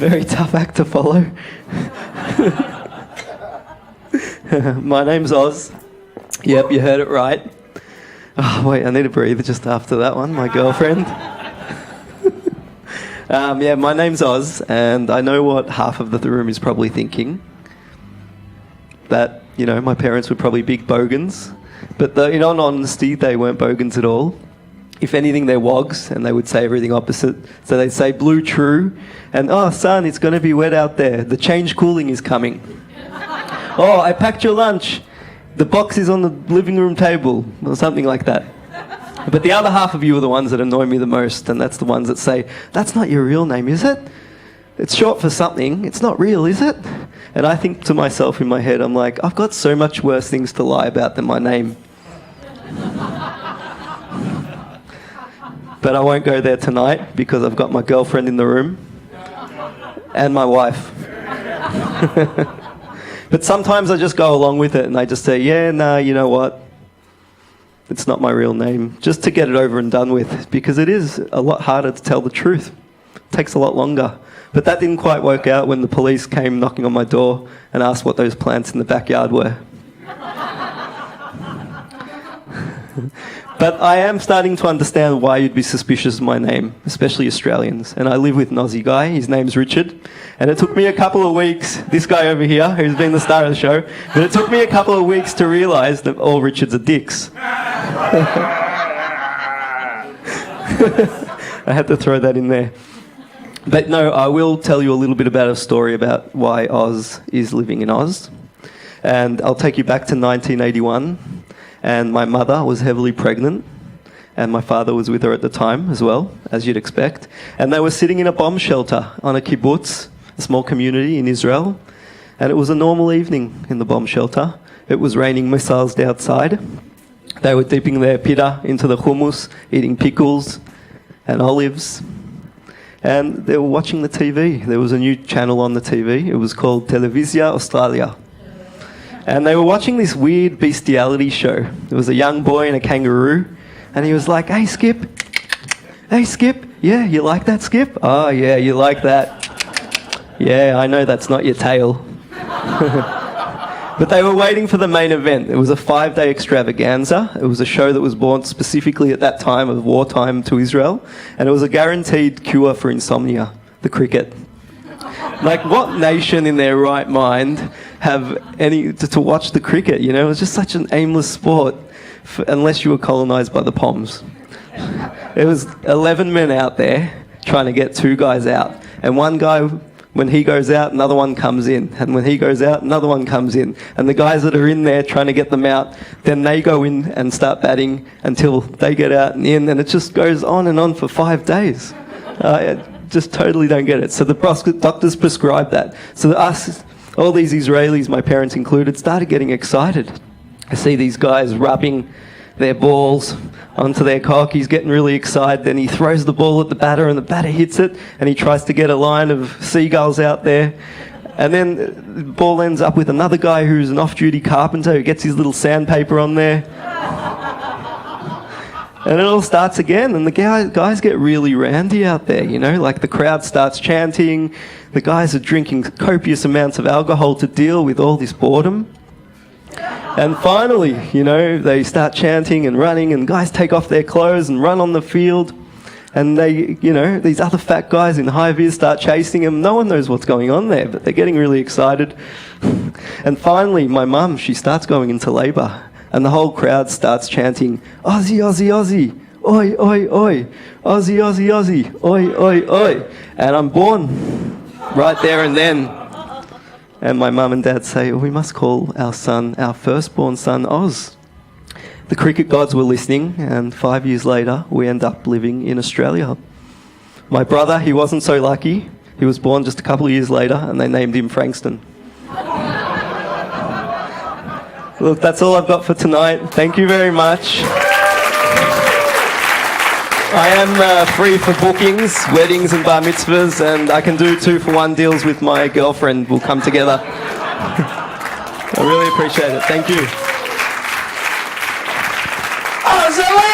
Very tough act to follow. My name's Oz. Yep, you heard it right. Oh, wait, I need to breathe just after that one, my girlfriend. My name's Oz, and I know what half of the room is probably thinking. That, my parents were probably big bogans. But in all honesty, they weren't bogans at all. If anything, they're wogs, and they would say everything opposite. So they'd say blue true, and oh son, it's going to be wet out there. The change cooling is coming. Oh, I packed your lunch. The box is on the living room table, or something like that. But the other half of you are the ones that annoy me the most, and that's the ones that say, that's not your real name, is it? It's short for something. It's not real, is it? And I think to myself in my head, I'm like, I've got so much worse things to lie about than my name. But I won't go there tonight because I've got my girlfriend in the room and my wife. But sometimes I just go along with it and I just say, you know what? It's not my real name. Just to get it over and done with, because it is a lot harder to tell the truth. It takes a lot longer. But that didn't quite work out when the police came knocking on my door and asked what those plants in the backyard were. But I am starting to understand why you'd be suspicious of my name, especially Australians. And I live with an Aussie guy, his name's Richard. And it took me a couple of weeks, this guy over here, who's been the star of the show, but it took me a couple of weeks to realise that all Richards are dicks. I had to throw that in there. But no, I will tell you a little bit about a story about why Oz is living in Oz. And I'll take you back to 1981. And my mother was heavily pregnant, and my father was with her at the time as well, as you'd expect. And they were sitting in a bomb shelter on a kibbutz, a small community in Israel. And it was a normal evening in the bomb shelter. It was raining missiles outside. They were dipping their pita into the hummus, eating pickles and olives. And they were watching the TV. There was a new channel on the TV. It was called Televisia Australia. And they were watching this weird bestiality show. There was a young boy and a kangaroo, and he was like, hey, Skip. Hey, Skip. Yeah, you like that, Skip? Oh, yeah, you like that. Yeah, I know that's not your tail. But they were waiting for the main event. It was a 5-day extravaganza. It was a show that was born specifically at that time of wartime to Israel, and it was a guaranteed cure for insomnia, the cricket. Like, what nation in their right mind have any to watch the cricket? It was just such an aimless sport, unless you were colonised by the Poms. It was 11 men out there trying to get 2 guys out, and one guy, when he goes out, another one comes in, and when he goes out, another one comes in, and the guys that are in there trying to get them out, then they go in and start batting until they get out and in, and it just goes on and on for 5 days. Just totally don't get it. So the doctors prescribed that. So us, all these Israelis, my parents included, started getting excited. I see these guys rubbing their balls onto their cock. He's getting really excited. Then he throws the ball at the batter, and the batter hits it, and he tries to get a line of seagulls out there. And then the ball ends up with another guy who's an off-duty carpenter who gets his little sandpaper on there. And it all starts again, and the guys get really randy out there, like the crowd starts chanting, the guys are drinking copious amounts of alcohol to deal with all this boredom. And finally, they start chanting and running, and guys take off their clothes and run on the field, and they, these other fat guys in high-vis start chasing them. No one knows what's going on there, but they're getting really excited. And finally, my mum, she starts going into labour. And the whole crowd starts chanting, Aussie, Aussie, Aussie, oi, oi, oi, Aussie, Aussie, Aussie, oi, oi, oi. And I'm born right there and then. And my mum and dad say, we must call our son, our firstborn son, Oz. The cricket gods were listening, and 5 years later, we end up living in Australia. My brother, he wasn't so lucky. He was born just a couple of years later, and they named him Frankston. Look, that's all I've got for tonight. Thank you very much. I am free for bookings, weddings and bar mitzvahs, and I can do 2-for-1 deals with my girlfriend. We'll come together. I really appreciate it. Thank you. Oz Alima!